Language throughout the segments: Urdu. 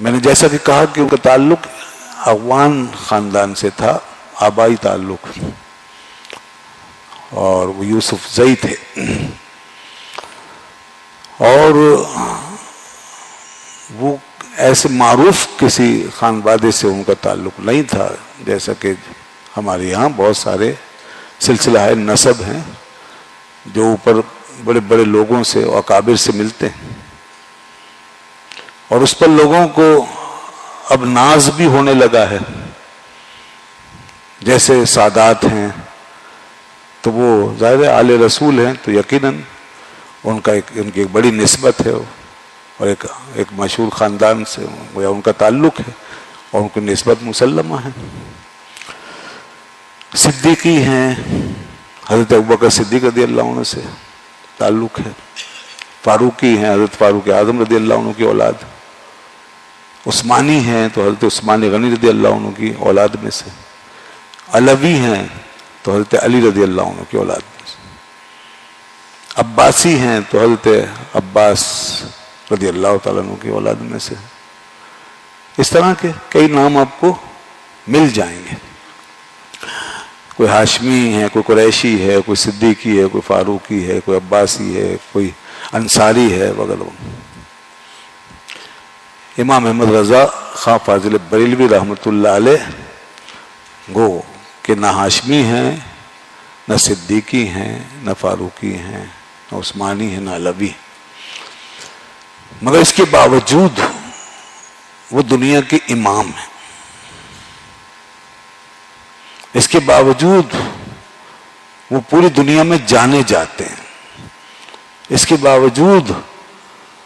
میں نے جیسا کہ کہا کہ ان کا تعلق اغوان خاندان سے تھا، آبائی تعلق، اور وہ یوسف زئی تھے، اور وہ ایسے معروف کسی خانوادے سے ان کا تعلق نہیں تھا، جیسا کہ ہمارے یہاں بہت سارے سلسلہ نسب ہیں جو اوپر بڑے بڑے لوگوں سے اور اکابر سے ملتے ہیں، اور اس پر لوگوں کو اب ناز بھی ہونے لگا ہے۔ جیسے سادات ہیں تو وہ ظاہر آل رسول ہیں، تو یقیناً ان کی ایک بڑی نسبت ہے، اور ایک مشہور خاندان سے ان کا تعلق ہے، اور ان کی نسبت مسلمہ ہے۔ صدیقی ہیں، حضرت ابوبکر صدیق رضی اللہ عنہ سے تعلق ہے۔ فاروقی ہیں، حضرت فاروق اعظم رضی اللہ عنہ کی اولاد۔ عثمانی ہیں تو حضرت عثمان غنی رضی اللہ عنہ کی اولاد میں سے۔ علوی ہیں تو حضرت علی رضی اللہ عنہ کی اولاد میں سے۔ عباسی ہیں تو حضرت عباس رضی اللہ تعالیٰ عنہ کی اولاد میں سے۔ اس طرح کے کئی نام آپ کو مل جائیں گے، کوئی ہاشمی ہے، کوئی قریشی ہے، کوئی صدیقی ہے، کوئی فاروقی ہے، کوئی عباسی ہے، کوئی انصاری ہے وغیرہ۔ امام احمد رضا خان فاضل بریلوی رحمۃ اللہ علیہ گو کہ نہ ہاشمی ہیں، نہ صدیقی ہیں، نہ فاروقی ہیں، نہ عثمانی ہیں، نہ علوی، مگر اس کے باوجود وہ دنیا کے امام ہیں۔ اس کے باوجود وہ پوری دنیا میں جانے جاتے ہیں۔ اس کے باوجود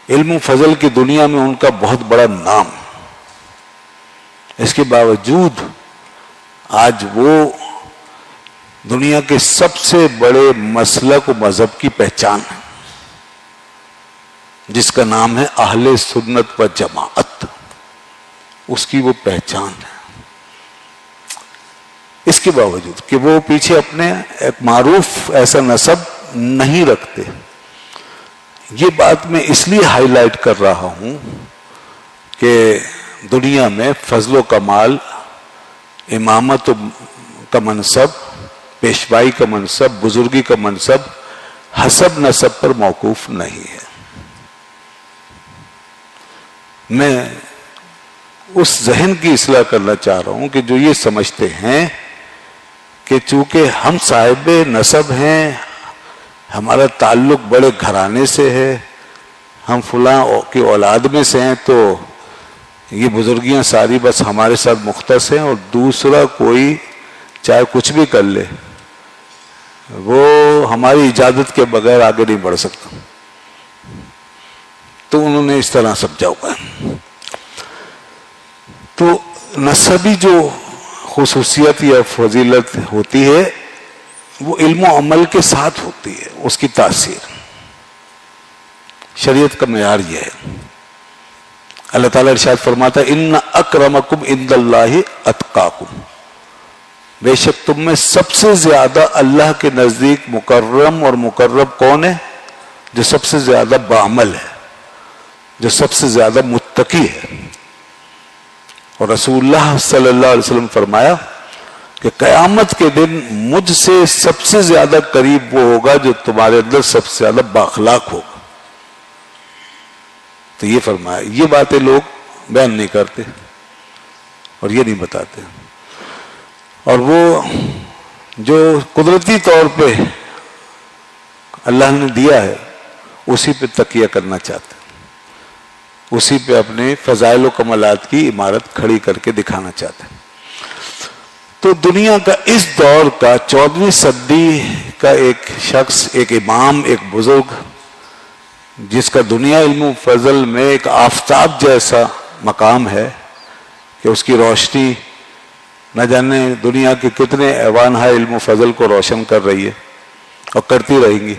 علم و فضل کی دنیا میں ان کا بہت بڑا نام۔ اس کے باوجود آج وہ دنیا کے سب سے بڑے مسلک و مذہب کی پہچان ہے، جس کا نام ہے اہل سنت و جماعت۔ اس کی وہ پہچان ہے۔ اس کے باوجود کہ وہ پیچھے اپنے ایک معروف ایسا نسب نہیں رکھتے۔ یہ بات میں اس لیے ہائی لائٹ کر رہا ہوں کہ دنیا میں فضل و کمال، امامت کا منصب، پیشوائی کا منصب، بزرگی کا منصب حسب نسب پر موقوف نہیں ہے۔ میں اس ذہن کی اصلاح کرنا چاہ رہا ہوں کہ جو یہ سمجھتے ہیں کہ چونکہ ہم صاحب نسب ہیں، ہمارا تعلق بڑے گھرانے سے ہے، ہم فلاں کی اولاد میں سے ہیں، تو یہ بزرگیاں ساری بس ہمارے ساتھ مختص ہیں، اور دوسرا کوئی چاہے کچھ بھی کر لے وہ ہماری اجازت کے بغیر آگے نہیں بڑھ سکتا۔ تو انہوں نے اس طرح سمجھا ہوا ہے۔ تو نسبی جو خصوصیت یا فضیلت ہوتی ہے وہ علم و عمل کے ساتھ ہوتی ہے، اس کی تاثیر۔ شریعت کا معیار یہ ہے۔ اللہ تعالیٰ ارشاد فرماتا ہے ان اکرمکم عند اللہ اتقاکم، بے شک تم میں سب سے زیادہ اللہ کے نزدیک مکرم اور مقرب کون ہے؟ جو سب سے زیادہ بعمل ہے، جو سب سے زیادہ متقی ہے۔ اور رسول اللہ صلی اللہ علیہ وسلم فرمایا کہ قیامت کے دن مجھ سے سب سے زیادہ قریب وہ ہوگا جو تمہارے اندر سب سے زیادہ بااخلاق ہوگا۔ تو یہ فرمایا، یہ باتیں لوگ بیان نہیں کرتے اور یہ نہیں بتاتے، اور وہ جو قدرتی طور پہ اللہ نے دیا ہے اسی پہ تکیہ کرنا چاہتے ہیں، اسی پہ اپنے فضائل و کمالات کی عمارت کھڑی کر کے دکھانا چاہتے ہیں۔ تو دنیا کا اس دور کا 14ویں صدی کا ایک شخص، ایک امام، ایک بزرگ، جس کا دنیا علم و فضل میں ایک آفتاب جیسا مقام ہے کہ اس کی روشنی نہ جانے دنیا کے کتنے ایوان ہے علم و فضل کو روشن کر رہی ہے اور کرتی رہیں گی،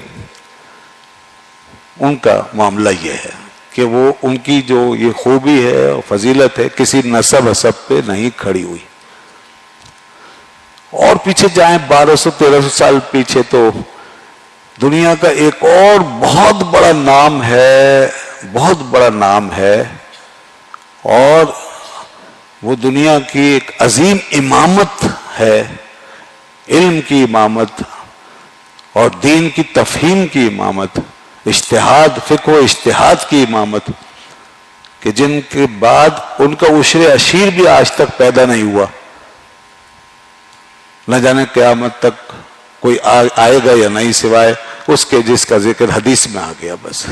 ان کا معاملہ یہ ہے کہ وہ ان کی جو یہ خوبی ہے اور فضیلت ہے کسی نسب حسب پہ نہیں کھڑی ہوئی۔ اور پیچھے جائیں 1200-1300 سال پیچھے تو دنیا کا ایک اور بہت بڑا نام ہے، بہت بڑا نام ہے اور وہ دنیا کی ایک عظیم امامت ہے، علم کی امامت اور دین کی تفہیم کی امامت، اجتہاد، فقہ و اجتہاد کی امامت، کہ جن کے بعد ان کا عشر عشیر بھی آج تک پیدا نہیں ہوا. نہ جانے قیامت تک کوئی آئے گا یا نہیں، سوائے اس کے جس کا ذکر حدیث میں آ گیا بس.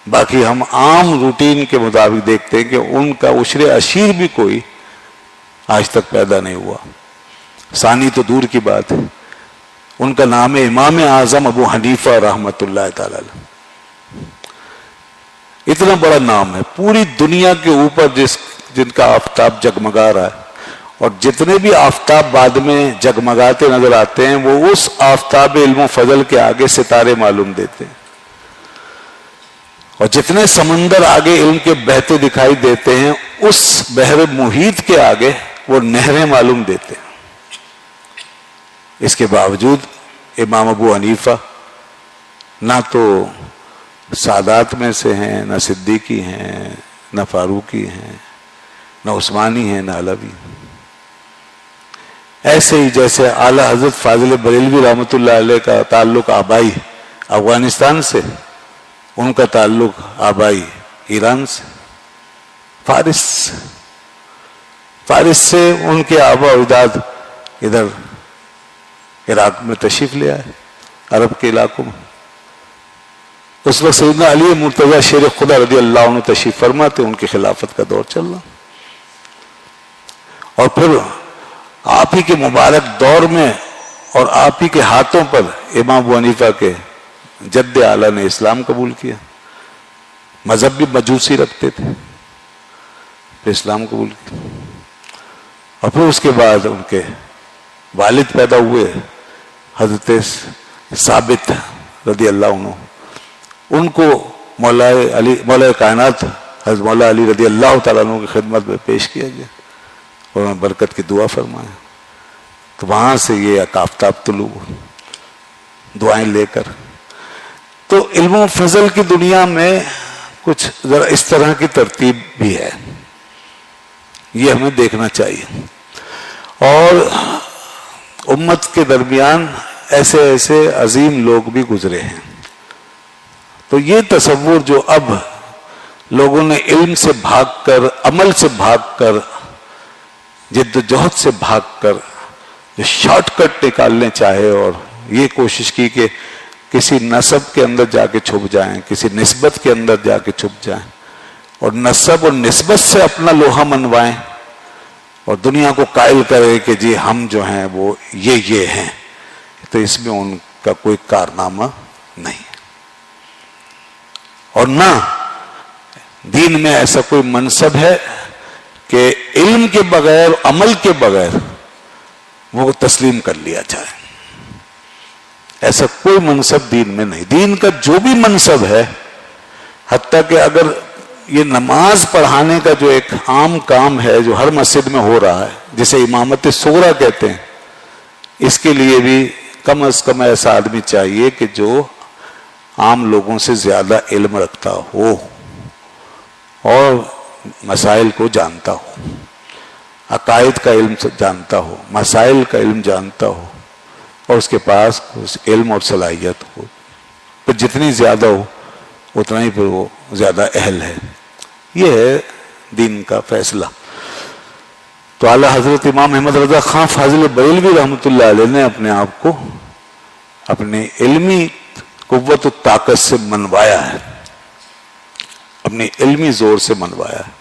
باقی ہم عام روٹین کے مطابق دیکھتے ہیں کہ ان کا عشر عشیر بھی کوئی آج تک پیدا نہیں ہوا. ثانی تو دور کی بات ہے. ان کا نام ہے امام اعظم ابو حنیفہ رحمۃ اللہ تعالی علیہ. اتنا بڑا نام ہے پوری دنیا کے اوپر جن کا آفتاب جگمگا رہا ہے، اور جتنے بھی آفتاب بعد میں جگمگاتے نظر آتے ہیں وہ اس آفتاب علم و فضل کے آگے ستارے معلوم دیتے ہیں، اور جتنے سمندر آگے علم کے بہتے دکھائی دیتے ہیں اس بحر محیط کے آگے وہ نہریں معلوم دیتے ہیں. اس کے باوجود امام ابو حنیفہ نہ تو سادات میں سے ہیں، نہ صدیقی ہیں، نہ فاروقی ہیں، نہ عثمانی ہیں، نہ علوی. ایسے ہی جیسے اعلیٰ حضرت فاضل بریلوی رحمۃ اللہ علیہ کا تعلق آبائی افغانستان سے، ان کا تعلق آبائی ایران سے، فارس سے ان کے آبا و اجداد ادھر عراق میں تشریف لے آئے، عرب کے علاقوں میں. اس وقت سیدنا علی مرتضیٰ شیر خدا رضی اللہ عنہ تشریف فرما تھے، ان کی خلافت کا دور چل رہا. اور پھر آپ ہی کے مبارک دور میں اور آپ ہی کے ہاتھوں پر امام ابو حنیفہ کے جد اعلیٰ نے اسلام قبول کیا. مذہب بھی مجوسی رکھتے تھے، پھر اسلام قبول کیا. اور پھر اس کے بعد ان کے والد پیدا ہوئے حضرت ثابت رضی اللہ عنہ. ان کو مولا کائنات حضرت مولا علی رضی اللہ تعالیٰ عنہ کی خدمت میں پیش کیا گیا اور انہوں نے برکت کی دعا فرمایا. تو وہاں سے یہ آفتاب طلوع دعائیں لے کر. تو علم و فضل کی دنیا میں کچھ ذرا اس طرح کی ترتیب بھی ہے، یہ ہمیں دیکھنا چاہیے. اور امت کے درمیان ایسے ایسے عظیم لوگ بھی گزرے ہیں. تو یہ تصور جو اب لوگوں نے علم سے بھاگ کر، عمل سے بھاگ کر، جد و جہد سے بھاگ کر جو شارٹ کٹ نکالنے چاہے اور یہ کوشش کی کہ کسی نسب کے اندر جا کے چھپ جائیں، کسی نسبت کے اندر جا کے چھپ جائیں اور نسب اور نسبت سے اپنا لوہا منوائیں اور دنیا کو قائل کرے کہ جی ہم جو ہیں وہ یہ ہیں، تو اس میں ان کا کوئی کارنامہ نہیں. اور نہ دین میں ایسا کوئی منصب ہے کہ علم کے بغیر، عمل کے بغیر وہ تسلیم کر لیا جائے. ایسا کوئی منصب دین میں نہیں. دین کا جو بھی منصب ہے، حتیٰ کہ اگر یہ نماز پڑھانے کا جو ایک عام کام ہے جو ہر مسجد میں ہو رہا ہے، جسے امامت صغریٰ کہتے ہیں، اس کے لیے بھی کم از کم ایسا آدمی چاہیے کہ جو عام لوگوں سے زیادہ علم رکھتا ہو اور مسائل کو جانتا ہو، عقائد کا علم جانتا ہو، مسائل کا علم جانتا ہو، اور اس کے پاس علم اور صلاحیت ہو. پھر جتنی زیادہ ہو اتنا ہی پھر وہ زیادہ اہل ہے. یہ ہے دین کا فیصلہ. تو اعلیٰ حضرت امام احمد رضا خان فاضل بریلوی رحمۃ اللہ علیہ نے اپنے آپ کو اپنی علمی قوت و طاقت سے منوایا ہے، اپنی علمی زور سے منوایا ہے.